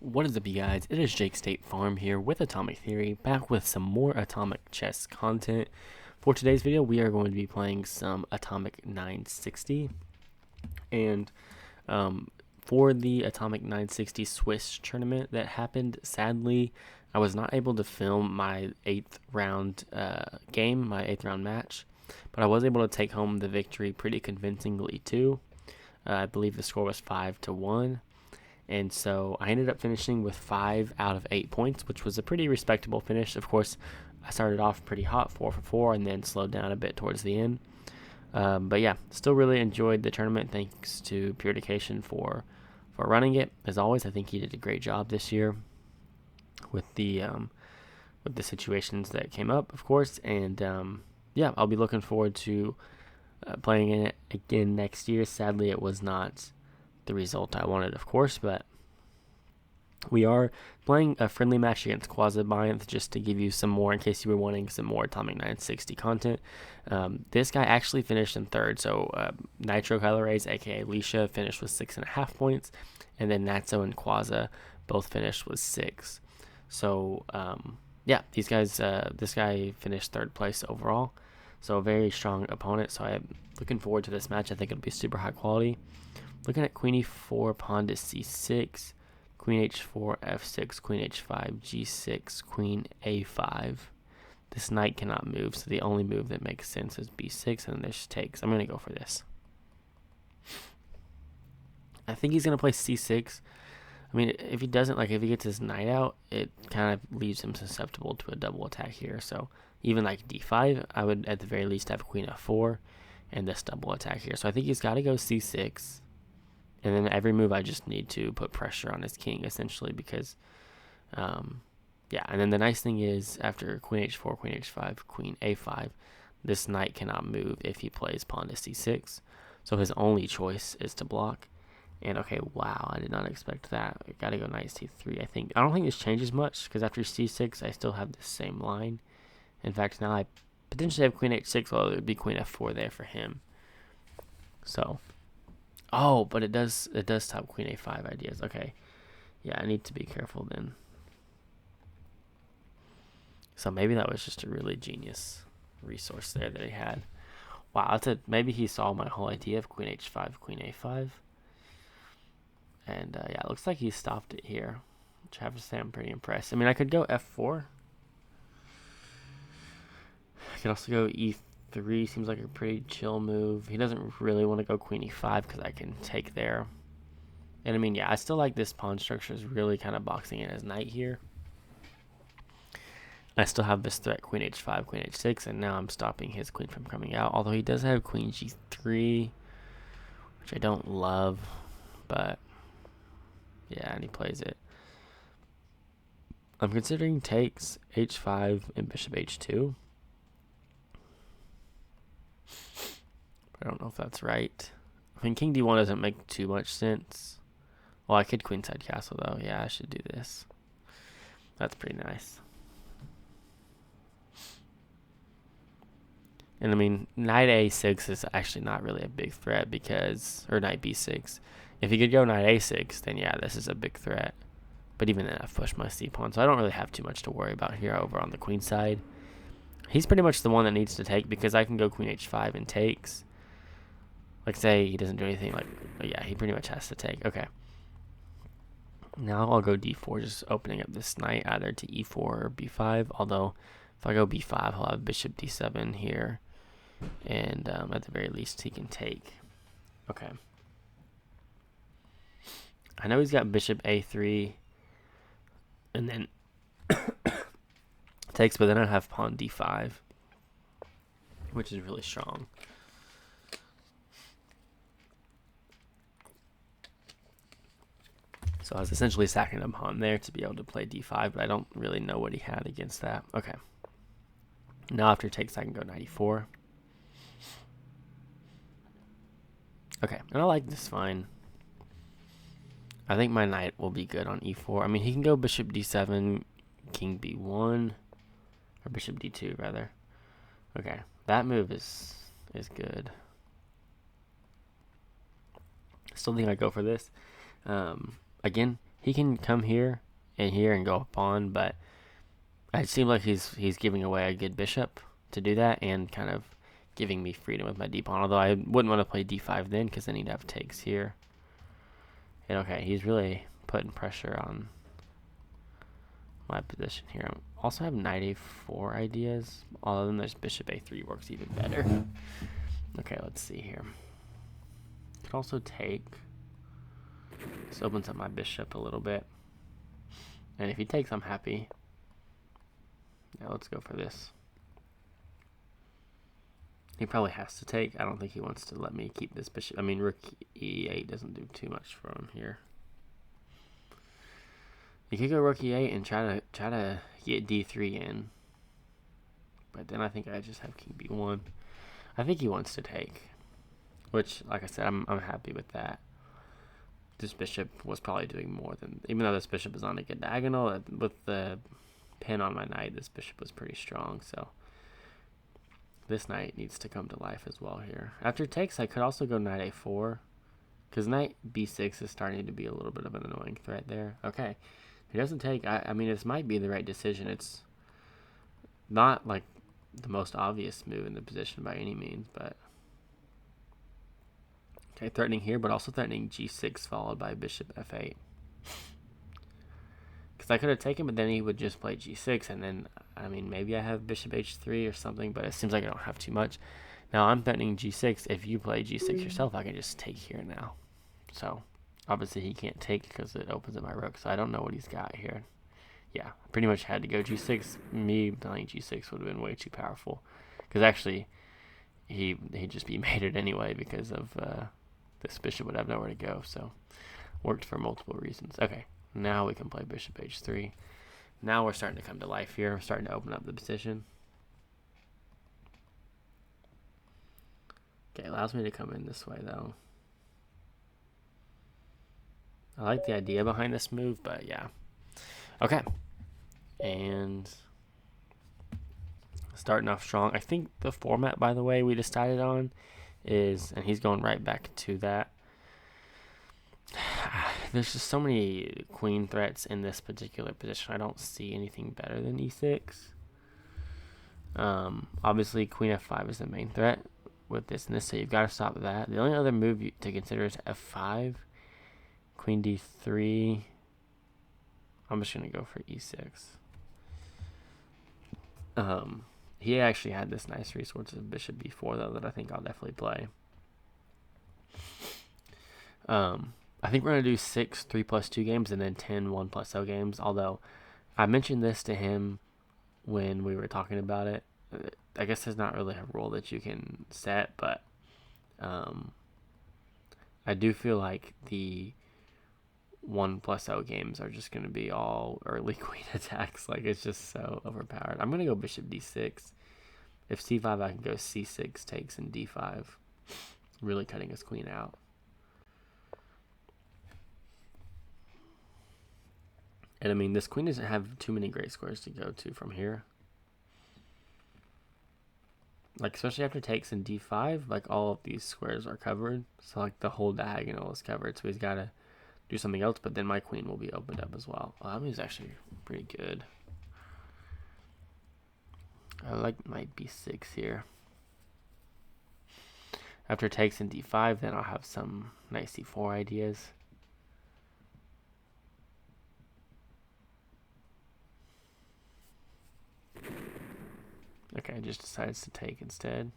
What is up, you guys? It is Jake State Farm here with Atomic Theory, back with some more Atomic Chess content. For today's video, we are going to be playing some Atomic 960, and for the Atomic 960 Swiss tournament that happened, sadly, I was not able to film my 8th round game, my 8th round match, but I was able to take home the victory pretty convincingly too. I believe the score was 5-1. And so I ended up finishing with 5 out of 8 points, which was a pretty respectable finish. Of course, I started off pretty hot, 4 for 4, and then slowed down a bit towards the end. But yeah, still really enjoyed the tournament. Thanks to Purification for running it. As always, I think he did a great job this year with the situations that came up, of course. And yeah, I'll be looking forward to playing in it again next year. Sadly, it was not the result I wanted, of course, but we are playing a friendly match against Quasabianth just to give you some more, in case you were wanting some more Atomic 960 content. This guy actually finished in third, so Nitro Kylo Rays, aka Alicia, finished with 6.5 points, and then Natso and Quasa both finished with 6. So yeah, these guys, this guy finished third place overall, so a very strong opponent. So I'm looking forward to this match. I think it'll be super high quality. Looking at Queen e4, pawn to c6, Queen h4, f6, Queen h5, g6, Queen a5. This knight cannot move, so the only move that makes sense is b6, and then there's takes. I'm going to go for this. I think he's going to play c6. I mean, if he doesn't, like, if he gets his knight out, it kind of leaves him susceptible to a double attack here. So even like d5, I would at the very least have Queen f4 and this double attack here. So I think he's got to go c6. And then every move I just need to put pressure on his king, essentially, because, yeah. And then the nice thing is, after Queen h4, Queen h5, Queen a5, this knight cannot move if he plays pawn to c6. So his only choice is to block. And, okay, wow, I did not expect that. I got to go knight c3, I think. I don't think this changes much, because after c6, I still have the same line. In fact, now I potentially have Queen h6, although it would be Queen f4 there for him. So... oh, but it does stop Queen a5 ideas. Okay. Yeah, I need to be careful then. So maybe that was just a really genius resource there that he had. Wow, maybe he saw my whole idea of Queen h5, Queen a5. And yeah, it looks like he stopped it here, which I have to say I'm pretty impressed. I mean, I could go f4. I could also go e3. Seems like a pretty chill move. He doesn't really want to go Queen e5 because I can take there. And I mean, yeah, I still like this pawn structure. Is really kind of boxing in his knight here. I still have this threat, Queen h5, Queen h6, and now I'm stopping his queen from coming out. Although he does have Queen g3, which I don't love, but yeah, and he plays it. I'm considering takes h5 and bishop h2. I don't know if that's right. I mean, king d1 doesn't make too much sense. Well, I could queenside castle, though. Yeah, I should do this. That's pretty nice. And, I mean, knight a6 is actually not really a big threat because... or knight b6. If he could go knight a6, then yeah, this is a big threat. But even then, I've pushed my c-pawn, so I don't really have too much to worry about here over on the queen side. He's pretty much the one that needs to take because I can go Queen h5 and takes. Like, say he doesn't do anything, like, yeah, he pretty much has to take. Okay. Now I'll go d4, just opening up this knight either to e4 or b5. Although, if I go b5, he'll have bishop d7 here. And at the very least, he can take. Okay. I know he's got bishop a3. And then takes, but then I have pawn d5, which is really strong. So I was essentially sacking a pawn there to be able to play d5, but I don't really know what he had against that. Okay. Now after takes, I can go knight e4. Okay, and I like this fine. I think my knight will be good on e4. I mean, he can go bishop d7, king b1, or bishop d2, rather. Okay, that move is good. Still think I go for this. Again, he can come here and go up on, but it seems like he's giving away a good bishop to do that and kind of giving me freedom with my d pawn. Although I wouldn't want to play d5 then because then he'd have takes here. And okay, he's really putting pressure on my position here. I also have knight a4 ideas. Although then there's bishop a3 works even better. Okay, let's see here. Could also take. This opens up my bishop a little bit. And if he takes, I'm happy. Yeah, let's go for this. He probably has to take. I don't think he wants to let me keep this bishop. I mean, rook e8 doesn't do too much for him here. You could go rook e8 and try to get d3 in. But then I think I just have king b1. I think he wants to take. Which, like I said, I'm happy with that. This bishop was probably doing more than... Even though this bishop is on a good diagonal, with the pin on my knight, this bishop was pretty strong, so... This knight needs to come to life as well here. After takes, I could also go knight a4. Because knight b6 is starting to be a little bit of an annoying threat there. Okay. He doesn't take... I mean, this might be the right decision. It's not, like, the most obvious move in the position by any means, but... Okay, threatening here, but also threatening g6 followed by bishop f8. Because I could have taken, but then he would just play g6, and then, I mean, maybe I have bishop h3 or something, but it seems like I don't have too much. Now, I'm threatening g6. If you play g6 yourself, I can just take here now. So, obviously he can't take because it opens up my rook, so I don't know what he's got here. Yeah, pretty much had to go g6. Me playing g6 would have been way too powerful. Because actually, he'd just be mated anyway because of... this bishop would have nowhere to go, so worked for multiple reasons. Okay, now we can play bishop h3. Now we're starting to come to life here. We're starting to open up the position. Okay, allows me to come in this way, though. I like the idea behind this move, but yeah. Okay, and starting off strong. I think the format, by the way, we decided on is, and he's going right back to that. There's just so many queen threats in this particular position. I don't see anything better than e6. Obviously, queen f5 is the main threat with this and this, so you've got to stop that. The only other move to consider is f5, queen d3. I'm just going to go for e6. He actually had this nice resource of bishop b4, though, that I think I'll definitely play. I think we're going to do 6 3+2 games and then 10 1+0 games, although I mentioned this to him when we were talking about it. I guess there's not really a rule that you can set, but I do feel like the 1+0 games are just going to be all early queen attacks. Like, it's just so overpowered. I'm going to go bishop d6. If c5, I can go c6, takes, and d5. Really cutting his queen out. And I mean, this queen doesn't have too many great squares to go to from here. Like, especially after takes and d5, like, all of these squares are covered. So, like, the whole diagonal is covered. So he's got to do something else, but then my queen will be opened up as well. Well, that means actually pretty good. I like knight b6 here. After takes and d5, then I'll have some knight c4 ideas. Okay, just decides to take instead.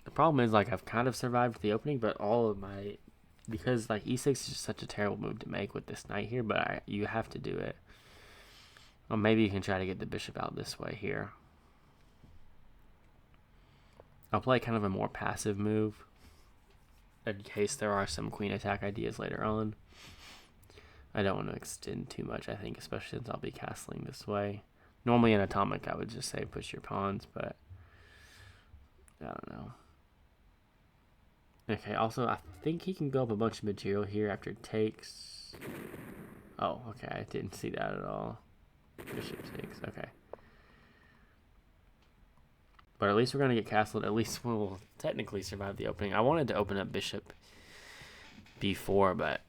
The problem is, like, I've kind of survived the opening, but all of my... Because, like, e6 is just such a terrible move to make with this knight here, but you have to do it. Well, maybe you can try to get the bishop out this way here. I'll play kind of a more passive move in case there are some queen attack ideas later on. I don't want to extend too much, I think, especially since I'll be castling this way. Normally in Atomic, I would just say push your pawns, but I don't know. Okay, also, I think he can go up a bunch of material here after it takes. Oh, okay, I didn't see that at all. Bishop takes, okay. But at least we're going to get castled. At least we'll technically survive the opening. I wanted to open up bishop b4, but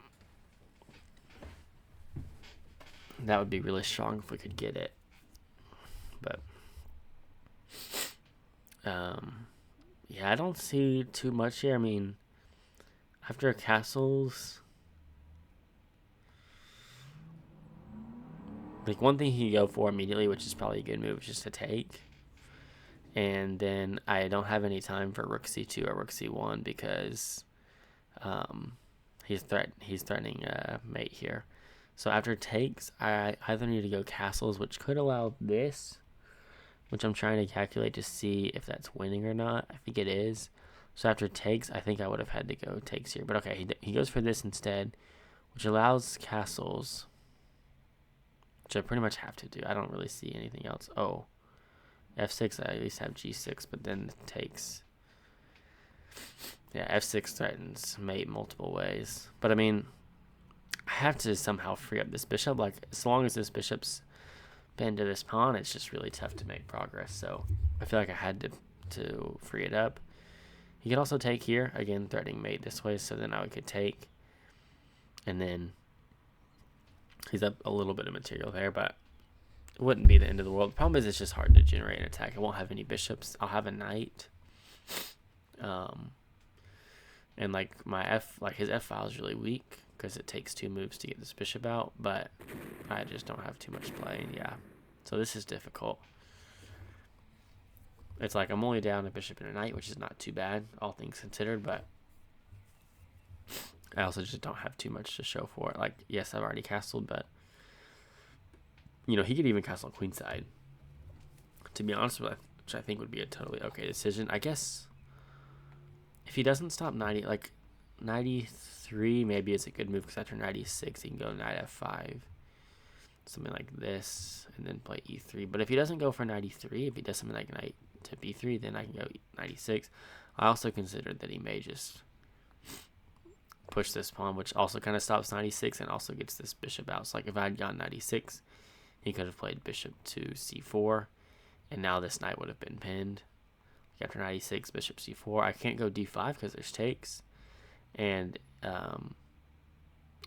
that would be really strong if we could get it. But yeah, I don't see too much here. I mean, after castles, like one thing he could go for immediately, which is probably a good move, is just to take. And then I don't have any time for rook c2 or rook c1 because he's threatening mate here. So after takes, I either need to go castles, which could allow this, which I'm trying to calculate to see if that's winning or not. I think it is. So after takes, I think I would have had to go takes here. But okay, he goes for this instead, which allows castles, which I pretty much have to do. I don't really see anything else. Oh, f6, I at least have g6, but then takes. Yeah, f6 threatens mate multiple ways. But I mean, I have to somehow free up this bishop. Like, as long as this bishop's pinned to this pawn, it's just really tough to make progress. So I feel like I had to free it up. He could also take here, again, threatening mate this way, so then I could take. And then he's up a little bit of material there, but it wouldn't be the end of the world. The problem is it's just hard to generate an attack. I won't have any bishops. I'll have a knight. And like his f file is really weak because it takes 2 moves to get this bishop out, but I just don't have too much play. Yeah, so this is difficult. It's like I'm only down a bishop and a knight, which is not too bad, all things considered, but I also just don't have too much to show for it. Like, yes, I've already castled, but you know, he could even castle queenside, to be honest with you, which I think would be a totally okay decision. I guess if he doesn't stop 90, like 93 maybe is a good move, because after 96 he can go knight f5, something like this, and then play e3. But if he doesn't go for 93, if he does something like knight to b3, then I can go 96. I also considered that he may just push this pawn, which also kind of stops 96 and also gets this bishop out. So like if I had gone 96, he could have played bishop to c4, and now this knight would have been pinned. After 96, bishop c4. I can't go d5 because there's takes, and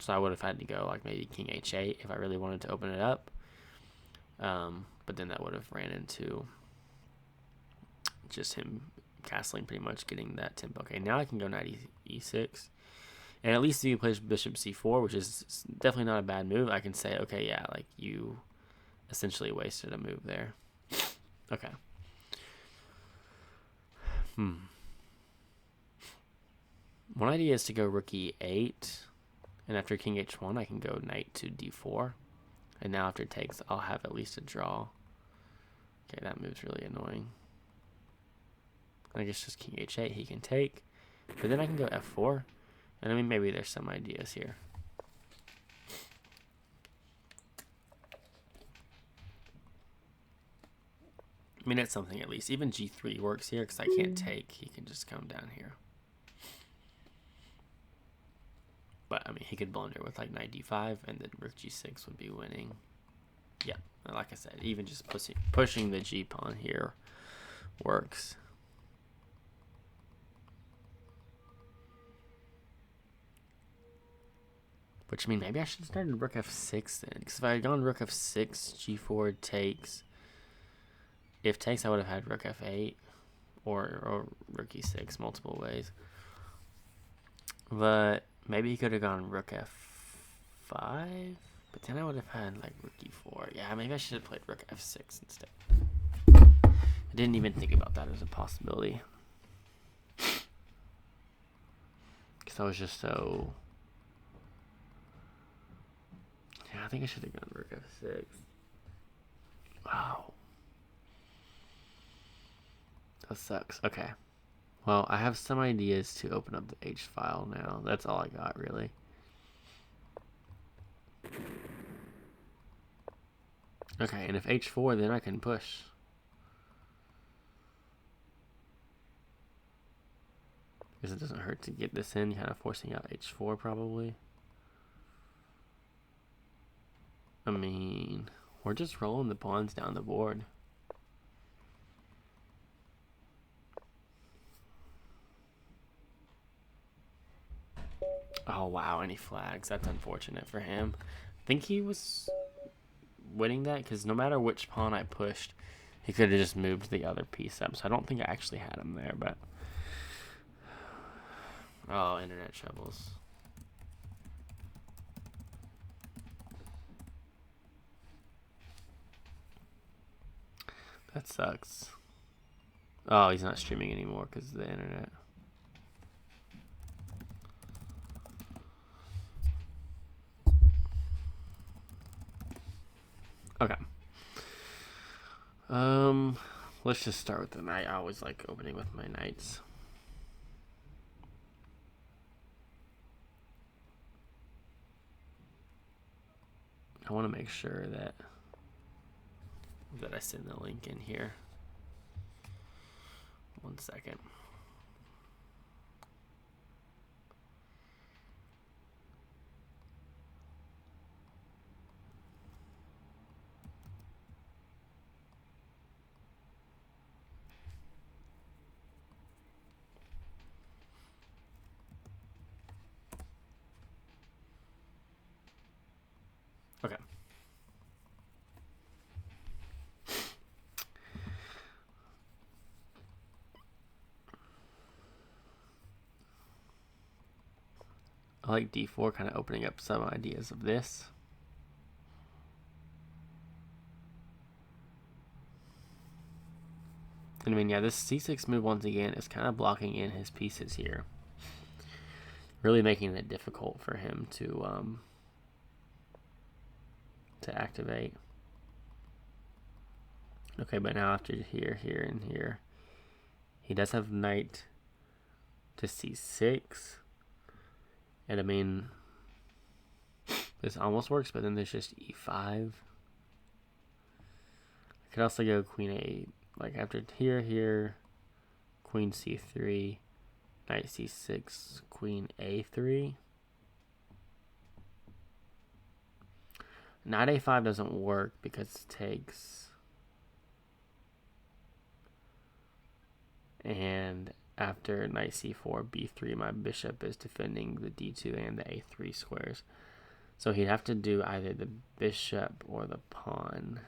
so I would have had to go like maybe king h8 if I really wanted to open it up. But then that would have ran into just him castling, pretty much getting that tempo. Okay, now I can go knight e6. And at least if you play bishop c4, which is definitely not a bad move, I can say, okay, yeah, like you essentially wasted a move there. Okay. One idea is to go rook e8, and after king h1, I can go knight to d4. And now after takes, I'll have at least a draw. Okay, that move's really annoying. I guess just king h8, he can take. But then I can go f4. And I mean, maybe there's some ideas here. I mean, it's something at least. Even g3 works here because I can't take. He can just come down here. But, I mean, he could blunder with like knight d5, and then rook g6 would be winning. Yeah, like I said, even just pushing the g-pawn here works. Which, I mean, maybe I should have started rook f6 then. Because if I had gone rook f6, g4 takes. If takes, I would have had rook f8 or rook e6 multiple ways. But maybe he could have gone rook f5. But then I would have had like rook e4. Yeah, maybe I should have played rook f6 instead. I didn't even think about that as a possibility. Because I was just so... Yeah, I think I should have gone rook f6. Wow. That sucks. Okay. Well, I have some ideas to open up the H file now. That's all I got, really. Okay, and if H4, then I can push. Because it doesn't hurt to get this in, kind of forcing out H4 probably. I mean, we're just rolling the pawns down the board. Oh, Oh, wow, and he flags. That's unfortunate for him. I think he was winning that because no matter which pawn I pushed, he could have just moved the other piece up. So I don't think I actually had him there, but... Oh, internet troubles. That sucks. Oh, he's not streaming anymore because of the internet. Okay. Let's just start with the knight. I always like opening with my knights. I want to make sure that I send the link in here. 1 second. Okay. I like d4, kind of opening up some ideas of this. And I mean, yeah, this c6 move once again is kind of blocking in his pieces here. Really making it difficult for him to activate. Okay, but now after here, here, and here, he does have knight to c6. And I mean, this almost works, but then there's just e5. I could also go queen a, like after here, here, queen c3, knight c6, queen a3. Knight a5 doesn't work because it takes. And after knight c4, b3, my bishop is defending the d2 and the a3 squares. So he'd have to do either the bishop or the pawn.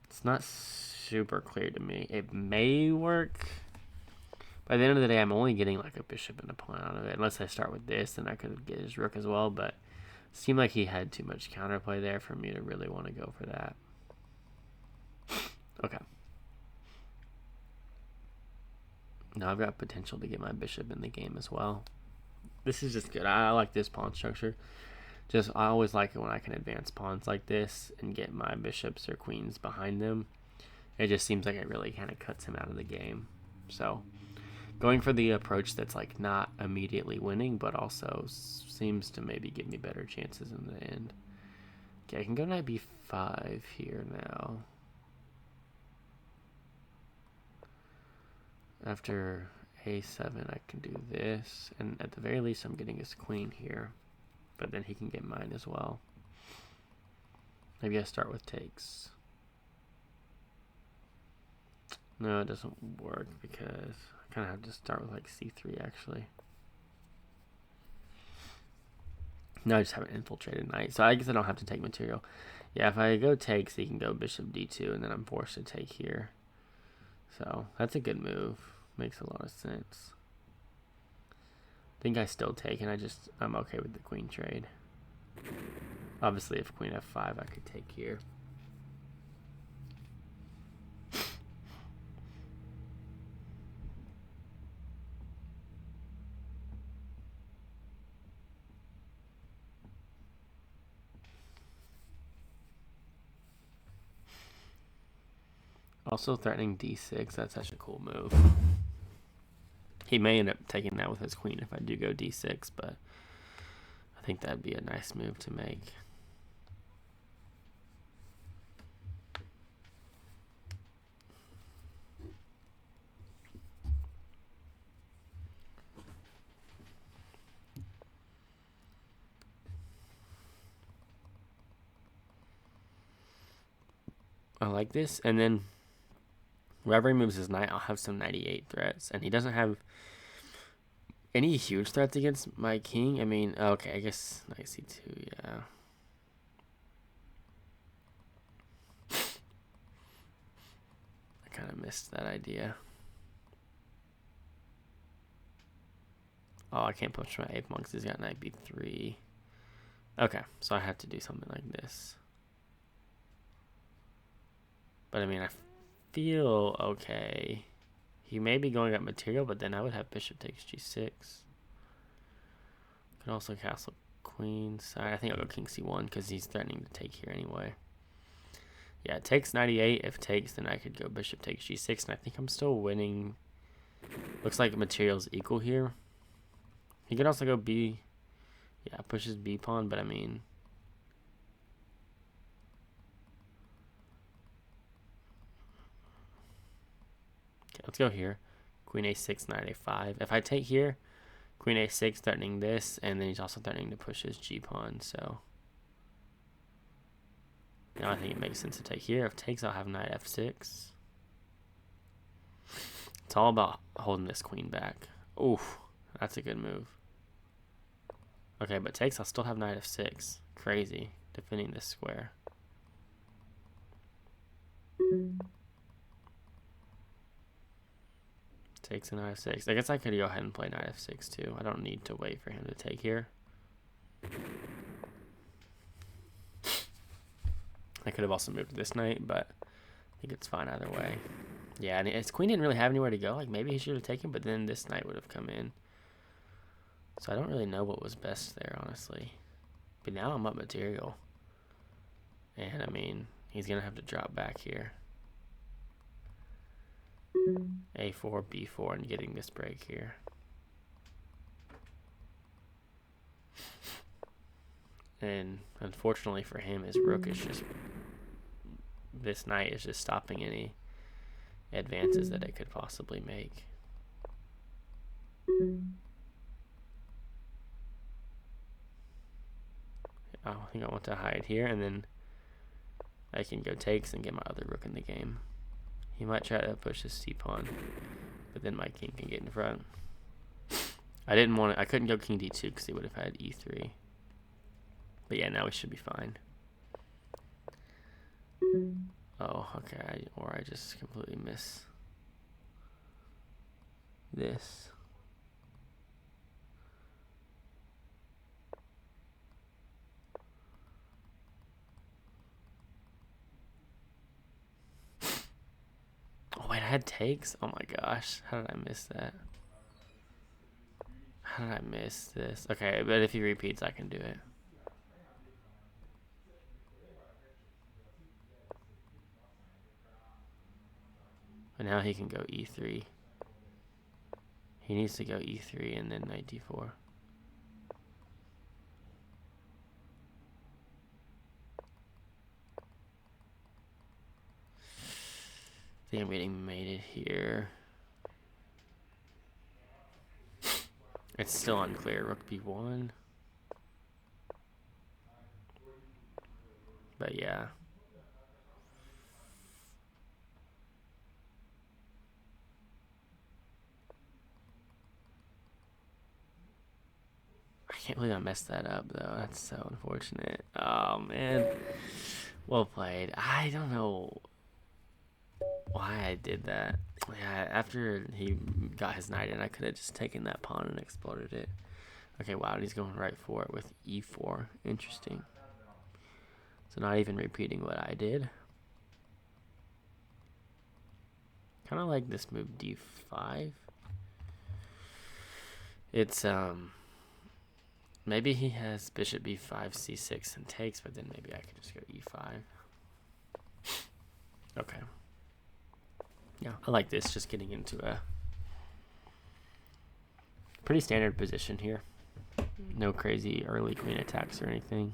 It's not super clear to me. It may work. By the end of the day, I'm only getting like a bishop and a pawn out of it. Unless I start with this, then I could get his rook as well. But it seemed like he had too much counterplay there for me to really want to go for that. Okay. Now I've got potential to get my bishop in the game as well. This is just good. I like this pawn structure. I always like it when I can advance pawns like this and get my bishops or queens behind them. It just seems like it really kind of cuts him out of the game. So going for the approach that's like not immediately winning, but also seems to maybe give me better chances in the end. Okay, I can go knight b5 here now. After a7, I can do this, and at the very least, I'm getting his queen here, but then he can get mine as well. Maybe I start with takes. No, it doesn't work because I kind of have to start with like c3 actually. No, I just have an infiltrated knight, so I guess I don't have to take material. Yeah, if I go takes, he can go bishop d2, and then I'm forced to take here. So that's a good move. Makes a lot of sense. I think I still take, and I'm okay with the queen trade. Obviously, if queen f5, I could take here. Also threatening d6, that's such a cool move. He may end up taking that with his queen if I do go d6, but I think that'd be a nice move to make. I like this, and then wherever he moves his knight, I'll have some 98 threats, and he doesn't have Any huge threats against my king? I mean, okay, I guess knight c2, yeah. I kind of missed that idea. Oh, I can't push my a pawn because he's got knight b3. Okay, so I have to do something like this. But I mean, I feel okay. He may be going up material, but then I would have bishop takes g6. Could also castle queen side. I think I'll go king c1 because he's threatening to take here anyway. Yeah, it takes 98. If takes, then I could go bishop takes g6, and I think I'm still winning. Looks like material's equal here. He could also go b. Yeah, pushes b pawn, but I mean, okay, let's go here. Queen a6, knight a5. If I take here, queen a6 threatening this, and then he's also threatening to push his g pawn. So now I think it makes sense to take here. If takes, I'll have knight f6. It's all about holding this queen back. Oof, that's a good move. Okay, but takes, I'll still have knight f6. Crazy, defending this square. Takes a knight f6. I guess I could go ahead and play knight f6 too. I don't need to wait for him to take here. I could have also moved this knight, but I think it's fine either way. Yeah, and his queen didn't really have anywhere to go. Like, maybe he should have taken, but then this knight would have come in. So I don't really know what was best there, honestly. But now I'm up material. And, I mean, he's going to have to drop back here. A4, B4, and getting this break here. And unfortunately for him, his rook is just... This knight is just stopping any advances that it could possibly make. Oh, I think I want to hide here, and then I can go takes and get my other rook in the game. He might try to push his c-pawn, but then my king can get in front. I didn't want to, I couldn't go king d2 because he would have had e3. But yeah, now we should be fine. Oh, okay, or I just completely miss this. Oh wait, I had takes? Oh my gosh, how did I miss that? How did I miss this? Okay, but if he repeats, I can do it. But now he can go e3. He needs to go e3 and then knight d4. I think I'm getting mated here. It's still unclear. Rook b1. But yeah. I can't believe I messed that up, though. That's so unfortunate. Oh, man. Well played. I don't know why I did that. Yeah, after he got his knight in, I could have just taken that pawn and exploded it. Okay, wow, he's going right for it with e4. Interesting. So not even repeating what I did. Kind of like this move d5. It's, maybe he has bishop b5, c6, and takes, but then maybe I could just go e5. Okay. Yeah, I like this, just getting into a pretty standard position here. No crazy early queen attacks or anything.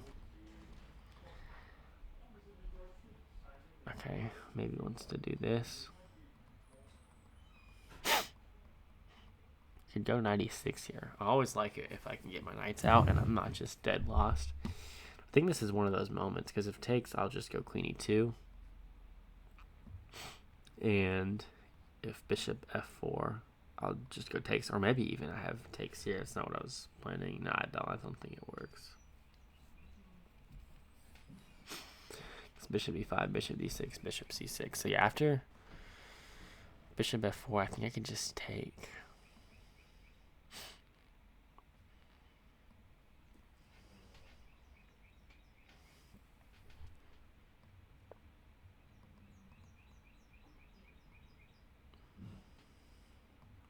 Okay, maybe he wants to do this. Could go 96 here. I always like it if I can get my knights out and I'm not just dead lost. I think this is one of those moments, because if takes, I'll just go queen e2. And if bishop f4, I'll just go takes, or maybe even I have takes here. It's not what I was planning. No, I don't think it works. It's bishop e5, bishop d6, bishop c6. So yeah, after bishop f4, I think I can just take.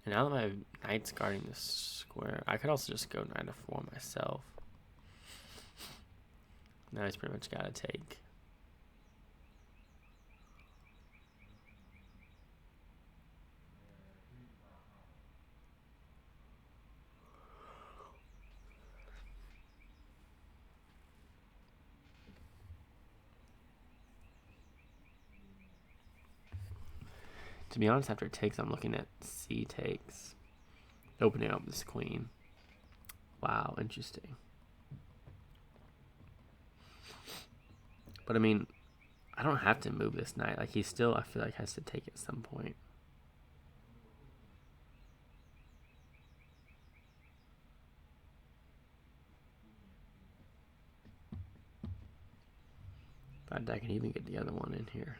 And now that my knight's guarding this square, I could also just go knight f4 myself. Now he's pretty much got to take. To be honest, after takes, I'm looking at c takes. Opening up this queen. Wow, interesting. But I mean, I don't have to move this knight. Like, he still, I feel like, has to take at some point. But I can even get the other one in here.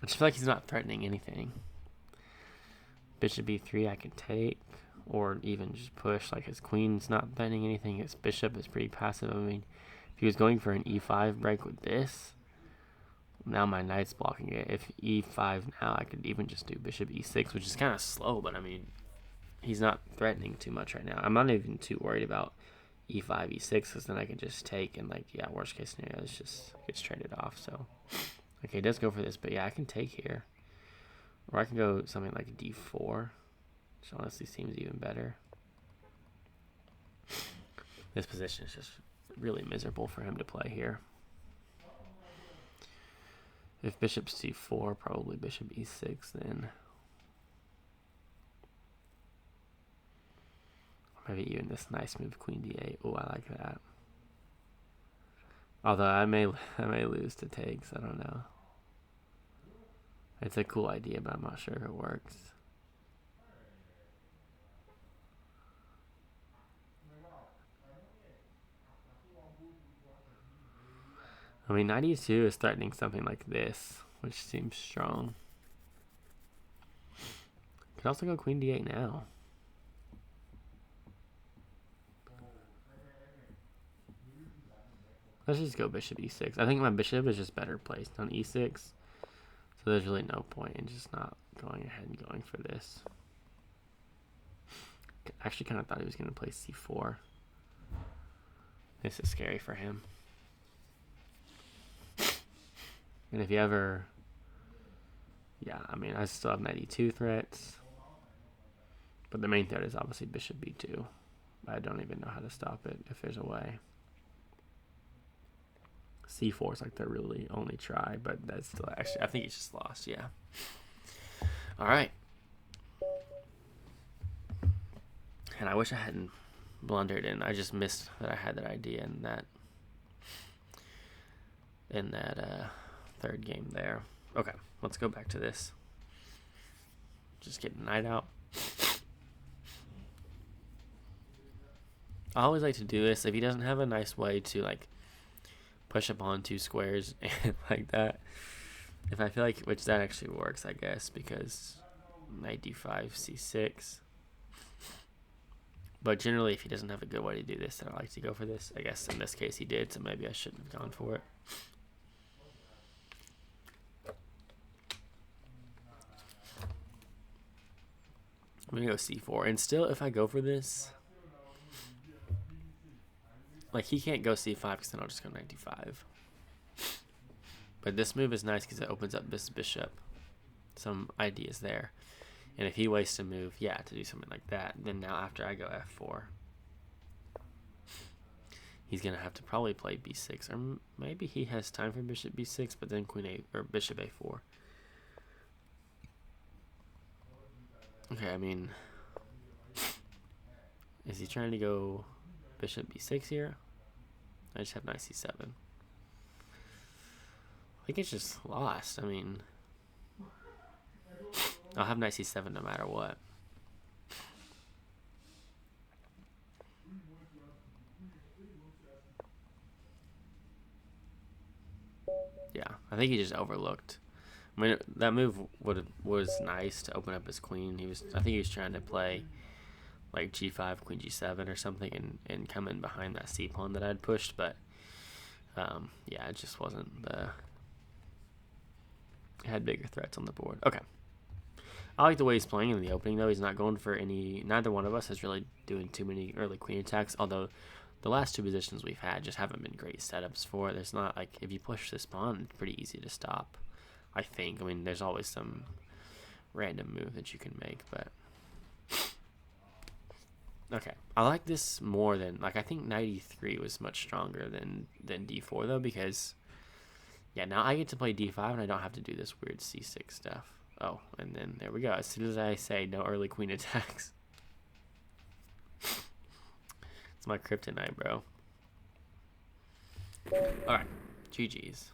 I just feel like he's not threatening anything. Bishop b3 I can take, or even just push. Like, his queen's not threatening anything. His bishop is pretty passive. I mean, if he was going for an e5 break with this, now my knight's blocking it. If e5 now, I could even just do bishop e6, which is kind of slow, but I mean, he's not threatening too much right now. I'm not even too worried about e5, e6, because then I can just take, and like, yeah, worst case scenario, it's just gets traded off. So, okay, he does go for this, but yeah, I can take here. Or I can go something like d4, which honestly seems even better. This position is just really miserable for him to play here. If bishop c4, probably bishop e6 then. Or maybe even this nice move, queen d8. Oh, I like that. Although I may lose to takes, I don't know. It's a cool idea, but I'm not sure if it works. I mean, 92 is threatening something like this, which seems strong. Could also go queen d8 now. Let's just go bishop e6. I think my bishop is just better placed on e6. So there's really no point in just not going ahead and going for this. I actually kind of thought he was going to play c4. This is scary for him. And if you ever... Yeah, I mean, I still have 92 threats. But the main threat is obviously bishop b2. I don't even know how to stop it if there's a way. c4 is like the really only try, but that's still actually, I think he's just lost, yeah. All right. And I wish I hadn't blundered, and I just missed that I had that idea in that third game there. Okay, let's go back to this. Just get the knight out. I always like to do this if he doesn't have a nice way to like push up on two squares and like that. If I feel like, which that actually works, I guess, because knight d5, c6. But generally, if he doesn't have a good way to do this, then I like to go for this. I guess in this case he did, so maybe I shouldn't have gone for it. I'm going to go c4. And still, if I go for this, like, he can't go c5 because then I'll just go knight d5. But this move is nice because it opens up this bishop. Some ideas there. And if he wastes a move, yeah, to do something like that, then now after I go f4, he's going to have to probably play b6. Or maybe he has time for bishop b6, but then queen a, or bishop a4. Okay, I mean, is he trying to go bishop b6 here? I just have knight c7. I think it's just lost. I mean, I'll have knight c7 no matter what. Yeah, I think he just overlooked. I mean, that move was nice to open up his queen. I think he was trying to play like g5, queen g7 or something, and come in behind that c pawn that I'd pushed. But yeah, it just wasn't the. It had bigger threats on the board. Okay. I like the way he's playing in the opening, though. He's not going for any. Neither one of us is really doing too many early queen attacks, although the last two positions we've had just haven't been great setups for it. There's not, like, if you push this pawn, it's pretty easy to stop, I think. I mean, there's always some random move that you can make, but. Okay. I like this more than, like, I think knight e3 was much stronger than d4, though, because, yeah, now I get to play d5 and I don't have to do this weird c6 stuff. Oh, and then there we go. As soon as I say no early queen attacks. It's my kryptonite, bro. Alright. GG's.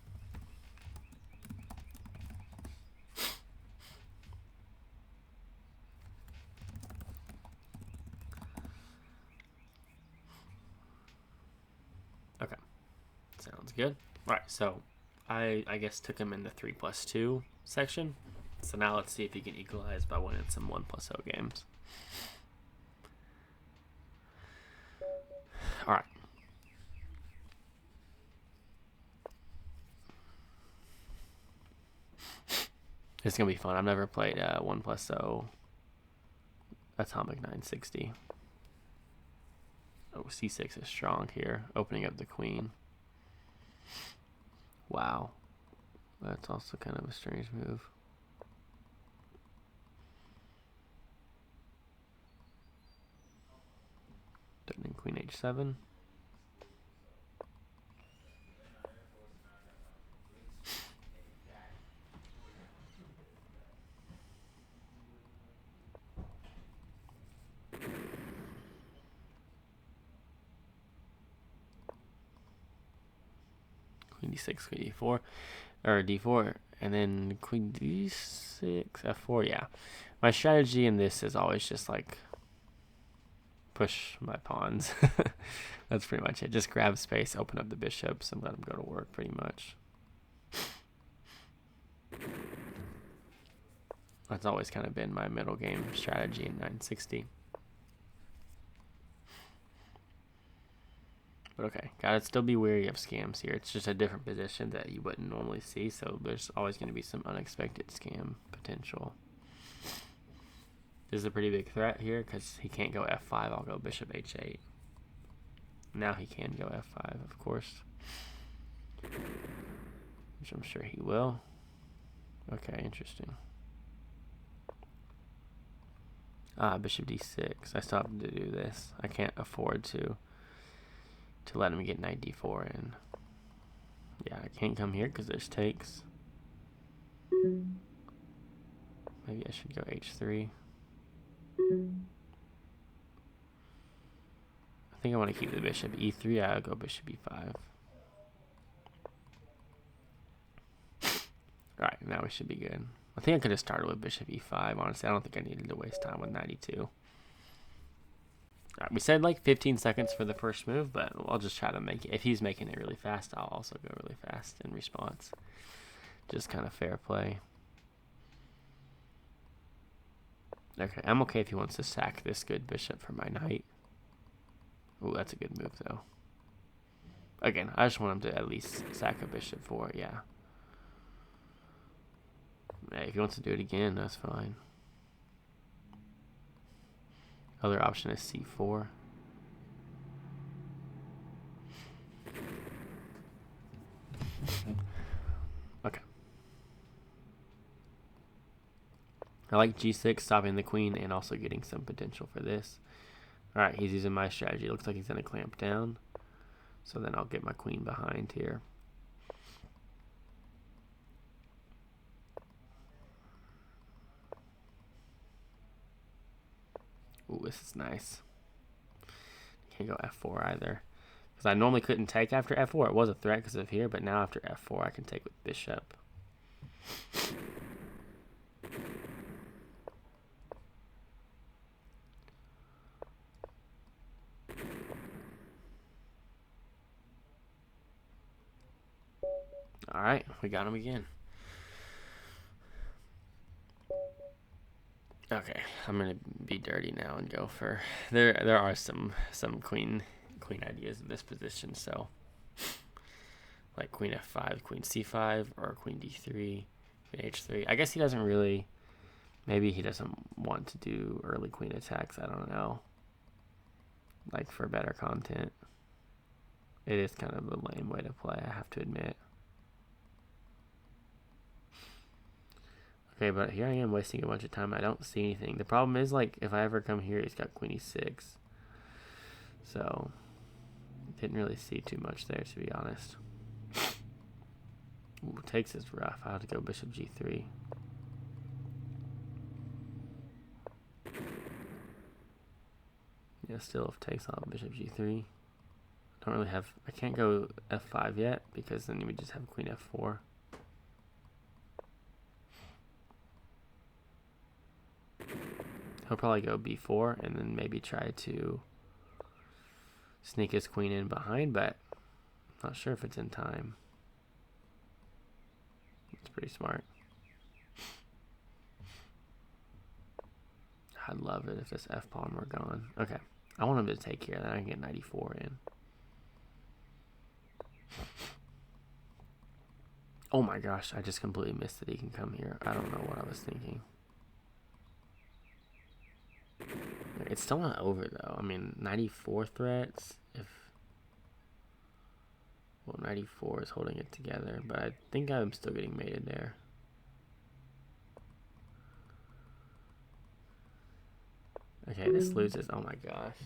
Okay. Sounds good. Alright, so I guess took him in the 3+2 section. So now let's see if he can equalize by winning some 1+0 games. Alright. It's going to be fun. I've never played 1+0 Atomic960. Oh, c6 is strong here. Opening up the queen. Wow. That's also kind of a strange move. Threatening queen h7. Queen d6, queen d4, or d4, and then queen d6, f4. Yeah, my strategy in this is always just like push my pawns. That's pretty much it. Just grab space, open up the bishops, and let them go to work. Pretty much. That's always kind of been my middle game strategy in 960. But okay, gotta still be wary of scams here. It's just a different position that you wouldn't normally see, so there's always going to be some unexpected scam potential. This is a pretty big threat here because he can't go f5. I'll go bishop h8. Now he can go f5, of course, which I'm sure he will. Okay, interesting. Bishop d6. I still have to do this. I can't afford to let him get knight d4 in. Yeah, I can't come here because there's takes. Maybe I should go h3. I think I want to keep the bishop e3. I'll go bishop e5. Alright, now we should be good. I think I could have started with bishop e5. Honestly, I don't think I needed to waste time with 92. Alright, we said like 15 seconds for the first move, but I'll just try to make it. If he's making it really fast, I'll also go really fast in response. Just kind of fair play. Okay, I'm okay if he wants to sack this good bishop for my knight. Ooh, that's a good move, though. Again, I just want him to at least sack a bishop for it, yeah. Hey, if he wants to do it again, that's fine. Other option is c4. Okay. I like g6, stopping the queen, and also getting some potential for this. Alright, he's using my strategy. It looks like he's going to clamp down. So then I'll get my queen behind here. Ooh, this is nice. Can't go f4 either. Because I normally couldn't take after f4. It was a threat because of here, but now after f4 I can take with bishop. All right, we got him again. Okay, I'm gonna be dirty now and go for there are some queen ideas in this position, so like queen f5, queen c5, or queen d3, queen h3. I guess he doesn't really, maybe he doesn't want to do early queen attacks, I don't know. Like for better content. It is kind of a lame way to play, I have to admit. Okay, but here I am wasting a bunch of time. I don't see anything. The problem is, like, if I ever come here, he's got queen e6. So, didn't really see too much there, to be honest. Ooh, takes is rough. I have to go bishop g3. Yeah, still if takes on bishop g3. Don't really have... I can't go f5 yet, because then we just have queen f4. He'll probably go b4 and then maybe try to sneak his queen in behind, but I'm not sure if it's in time. It's pretty smart. I'd love it if this f pawn were gone. Okay, I want him to take here, then I can get 94 in. Oh my gosh, I just completely missed that he can come here. I don't know what I was thinking. It's still not over though. I mean, 94 threats. Well, 94 is holding it together, but I think I'm still getting mated there. Okay, this loses. Oh my gosh.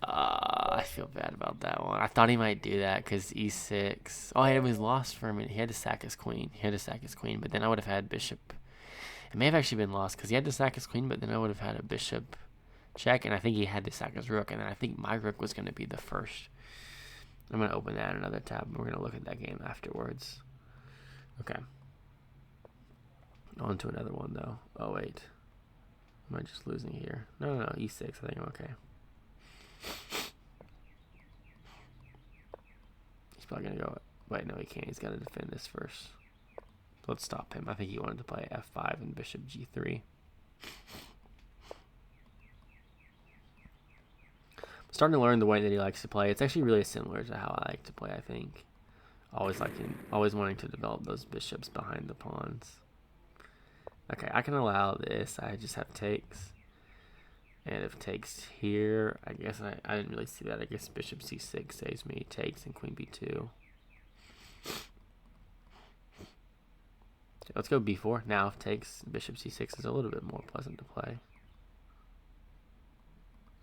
I feel bad about that one. I thought he might do that because e6. Oh, he was lost for a minute. He had to sack his queen. But then I would have had bishop. It may have actually been lost because he had to sack his queen, but then I would have had a bishop check, and I think he had to sack his rook, and then I think my rook was going to be the first. I'm going to open that in another tab, and we're going to look at that game afterwards. Okay. On to another one, though. Oh, wait. Am I just losing here? No, e6. I think I'm okay. He's probably going to go... Wait, no, he can't. He's got to defend this first. Let's stop him. I think he wanted to play f5 and bishop g3. I'm starting to learn the way that he likes to play. It's actually really similar to how I like to play, I think. Always wanting to develop those bishops behind the pawns. Okay, I can allow this. I just have takes. And if takes here, I guess I didn't really see that. I guess bishop c6 saves me. Takes and queen b2. Let's go b4. Now if takes, bishop c6 is a little bit more pleasant to play.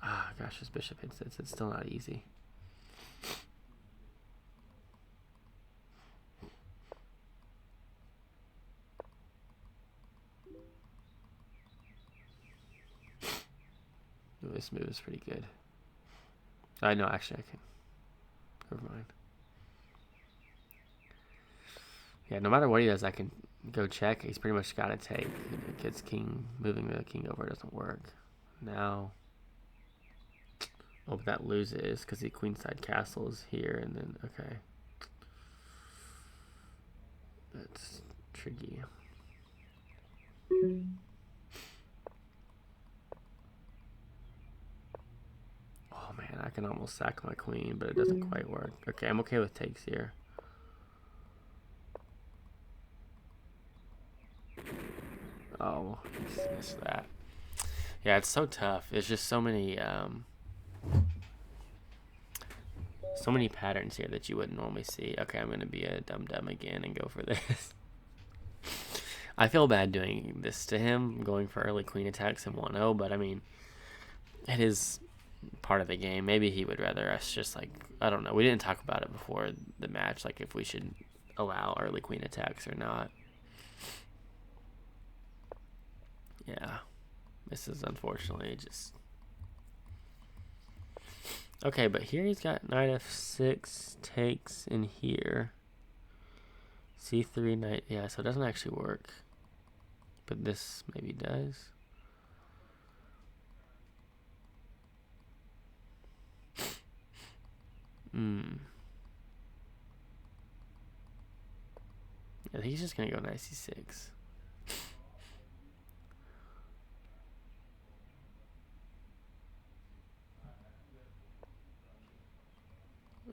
Ah, gosh, this bishop hits it. It's still not easy. Ooh, this move is pretty good. I know, actually, I can. Never mind. Yeah, no matter what he does, I can go check. He's pretty much got to take. It gets king. Moving the king over doesn't work. Now. Oh, but that loses because the queenside castle is here, and then okay. That's tricky. Oh man, I can almost sack my queen, but it doesn't quite work. Okay, I'm okay with takes here. Oh, missed that. Yeah, it's so tough. There's just so many patterns here that you wouldn't normally see. Okay, I'm gonna be a dum-dum again and go for this. I feel bad doing this to him, going for early queen attacks in 1-0, but I mean, it is part of the game. Maybe he would rather us just like, I don't know. We didn't talk about it before the match, like if we should allow early queen attacks or not. Yeah, this is unfortunately just... Okay, but here he's got knight f6, takes in here. c3, knight, yeah, so it doesn't actually work. But this maybe does. I think he's just gonna go knight c6.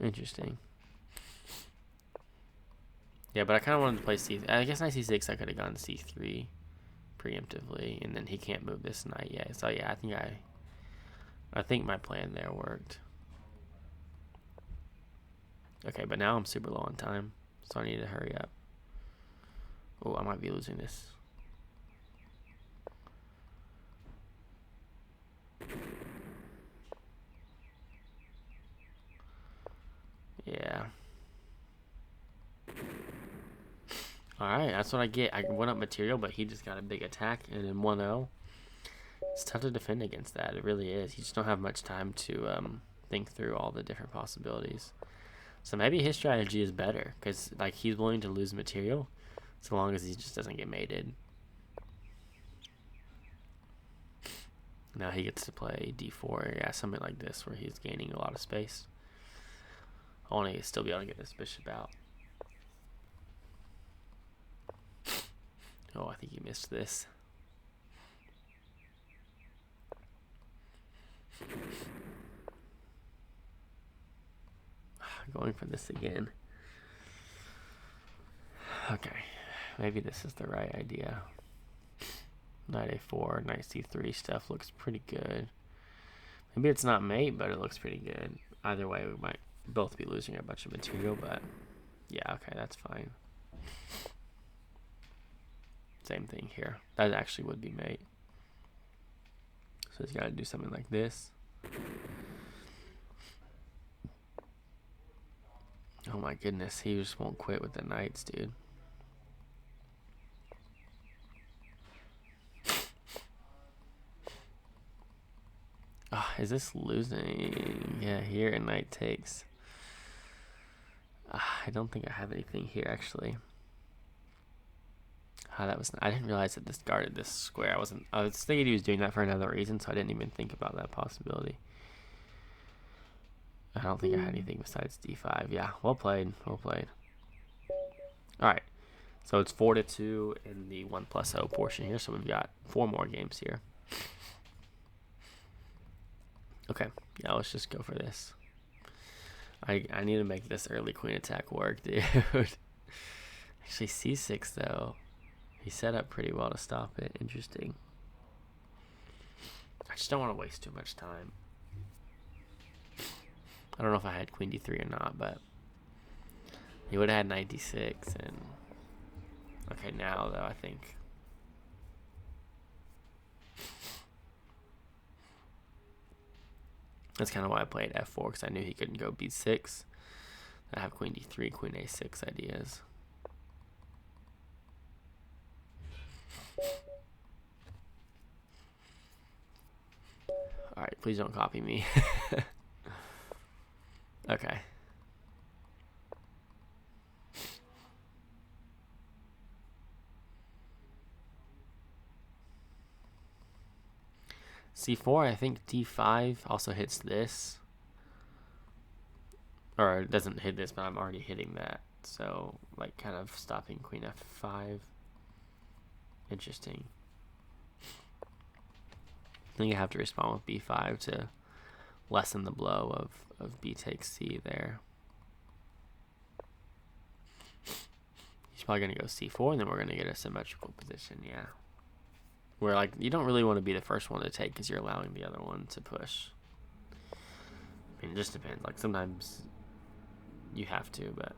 Interesting. Yeah, but I kind of wanted to play c. I guess knight c6. I could have gone c3 preemptively, and then he can't move this knight yet. So yeah, I think my plan there worked. Okay, but now I'm super low on time, so I need to hurry up. Oh, I might be losing this. Yeah. Alright, that's what I get. I went up material, but he just got a big attack, and in 1-0, it's tough to defend against that. It really is. You just don't have much time to think through all the different possibilities. So maybe his strategy is better, because like he's willing to lose material, so long as he just doesn't get mated. Now he gets to play d4, yeah, something like this, where he's gaining a lot of space. I want to still be able to get this bishop out. Oh, I think he missed this. Going for this again. Okay, maybe this is the right idea. Knight a4, knight c3 stuff looks pretty good. Maybe it's not mate, but it looks pretty good. Either way, we might both be losing a bunch of material, but yeah, okay, that's fine. Same thing here. That actually would be mate. So he's got to do something like this. Oh my goodness, he just won't quit with the knights, dude. Oh, is this losing? Yeah, here and knight takes. I don't think I have anything here actually. That was. I didn't realize that this guarded this square. I was thinking he was doing that for another reason, so I didn't even think about that possibility. I don't think I had anything besides d5. Yeah, well played. Well played. All right, so it's 4-2 in the 1+0 portion here. So we've got 4 more games here. Okay, yeah, let's just go for this. I need to make this early queen attack work, dude. Actually, c6 though. He set up pretty well to stop it. Interesting. I just don't want to waste too much time. I don't know if I had queen d3 or not, but he would have had knight d6 and okay, now though I think that's kind of why I played f4, because I knew he couldn't go b6. I have queen d3, queen a6 ideas. Alright, please don't copy me. Okay. c4, I think d5 also hits this. Or it doesn't hit this, but I'm already hitting that. So, like, kind of stopping queen f5. Interesting. I think I have to respond with b5 to lessen the blow of b takes c there. He's probably going to go c4, and then we're going to get a symmetrical position, yeah. Where, like, you don't really want to be the first one to take because you're allowing the other one to push. I mean, it just depends. Like, sometimes you have to, but...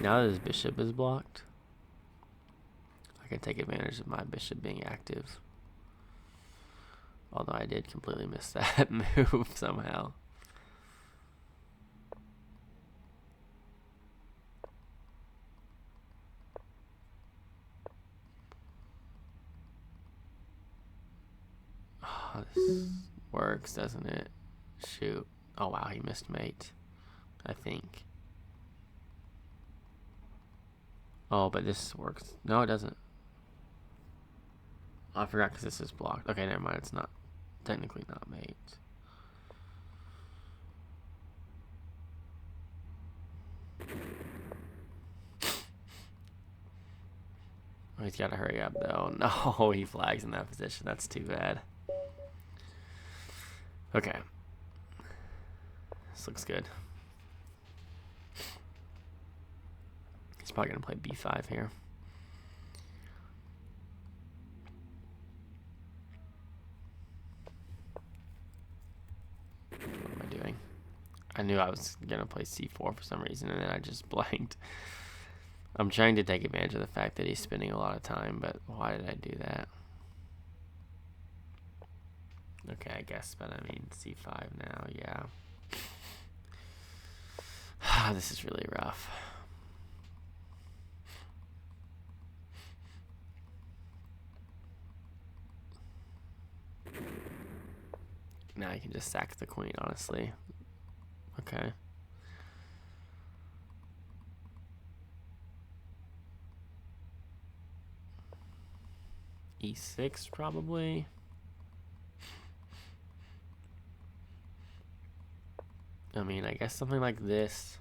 Now that his bishop is blocked, I can take advantage of my bishop being active. Although I did completely miss that move somehow. Oh, this works, doesn't it? Shoot. Oh wow, he missed mate, I think. Oh, but this works. No, it doesn't. I forgot because this is blocked. Okay, never mind. It's not technically not mate. Oh, he's got to hurry up though. No, he flags in that position. That's too bad. Okay. This looks good. He's probably going to play b5 here. What am I doing? I knew I was going to play c4 for some reason, and then I just blanked. I'm trying to take advantage of the fact that he's spending a lot of time, but why did I do that? Okay, I guess, but I mean c5 now, yeah. This is really rough. Now I can just sack the queen, honestly. Okay. e6 probably. I mean, I guess something like this.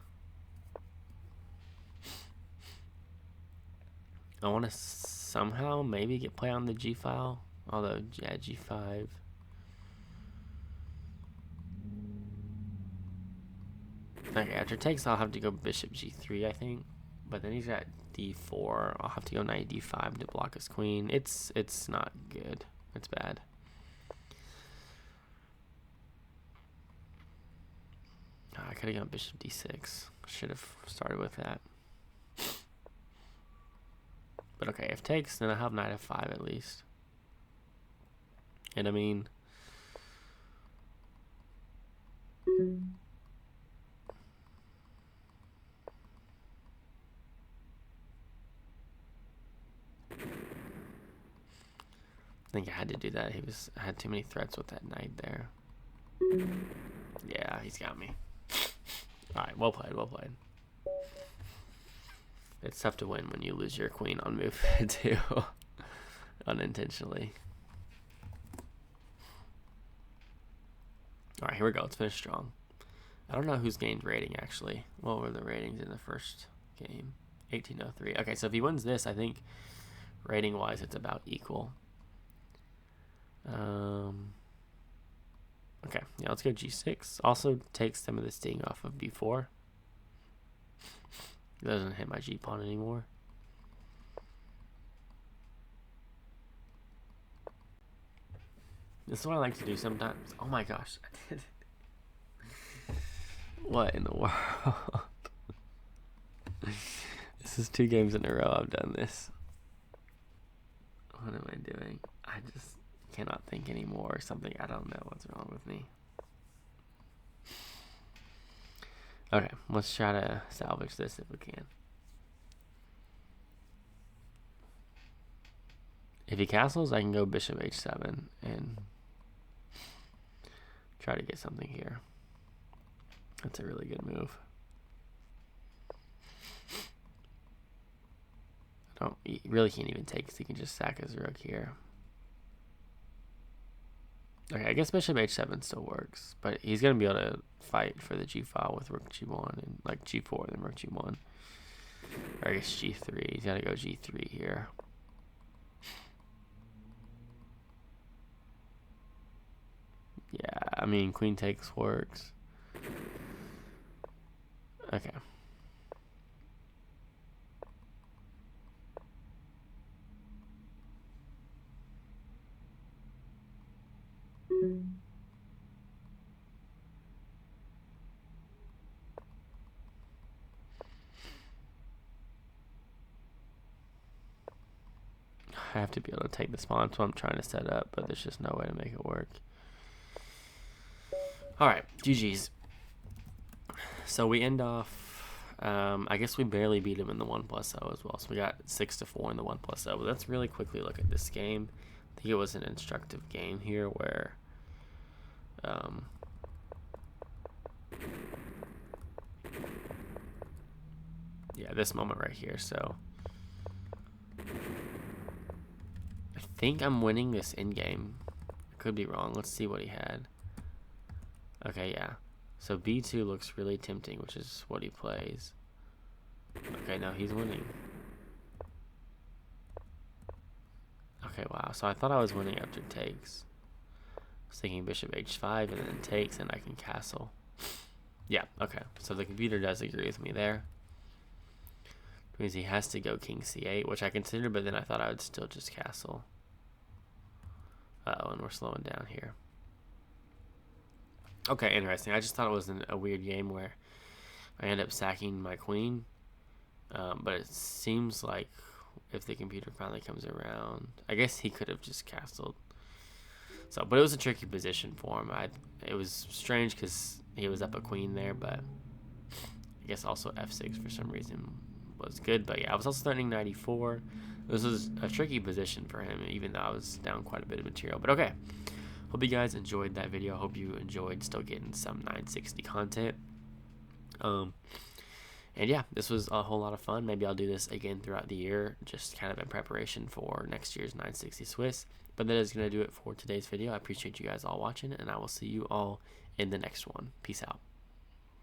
I want to somehow maybe get play on the g file. Although, yeah, g5. Okay, after takes, I'll have to go bishop g3, I think. But then he's got d4. I'll have to go knight d5 to block his queen. It's not good. It's bad. I could have gone bishop d6. Should have started with that. But okay, if takes, then I have knight f5 at least. And I mean, I think I had to do that. I had too many threats with that knight there. Yeah, he's got me. All right, well played, well played. It's tough to win when you lose your queen on move 2 unintentionally. All right, here we go. Let's finish strong. I don't know who's gained rating, actually. What were the ratings in the first game? 1803. Okay, so if he wins this, I think rating-wise it's about equal. Okay, yeah, let's go g6. Also takes some of the sting off of b4. It doesn't hit my g-pawn anymore. This is what I like to do sometimes. Oh my gosh, I did it. What in the world? This is 2 games in a row I've done this. What am I doing? I just cannot think anymore or something. I don't know what's wrong with me. Okay, let's try to salvage this if we can. If he castles, I can go bishop h7 and try to get something here. That's a really good move. He really can't even take because he can just sack his rook here. Okay, I guess bishop h7 still works, but he's going to be able to fight for the g file with rook g1 and like g4 then rook g1. Or I guess g3. He's got to go g3 here. Yeah, I mean, queen takes works. Okay. I have to be able to take this pawn, so I'm trying to set up, but there's just no way to make it work. Alright, GG's. So we end off, I guess we barely beat him in the 1+0 as well. So we got 6-4 in the 1+0. But let's really quickly look at this game. I think it was an instructive game here where yeah, this moment right here. So I think I'm winning this in game. Could be wrong. Let's see what he had. Okay, yeah. So B2 looks really tempting, which is what he plays. Okay, no, he's winning. Okay, wow. So I thought I was winning after takes. I was thinking bishop h5 and then takes and I can castle. Yeah, okay. So the computer does agree with me there. Which means he has to go king c8, which I considered, but then I thought I would still just castle. Uh-oh, and we're slowing down here. Okay, interesting. I just thought it was a weird game where I end up sacking my queen. But it seems like if the computer finally comes around, I guess he could have just castled. So, but it was a tricky position for him. It was strange because he was up a queen there, but I guess also f6 for some reason was good. But yeah, I was also threatening 94. This was a tricky position for him, even though I was down quite a bit of material. But okay, hope you guys enjoyed that video. I hope you enjoyed still getting some 960 content. And yeah, this was a whole lot of fun. Maybe I'll do this again throughout the year, just kind of in preparation for next year's 960 Swiss. But that is going to do it for today's video. I appreciate you guys all watching, and I will see you all in the next one. Peace out.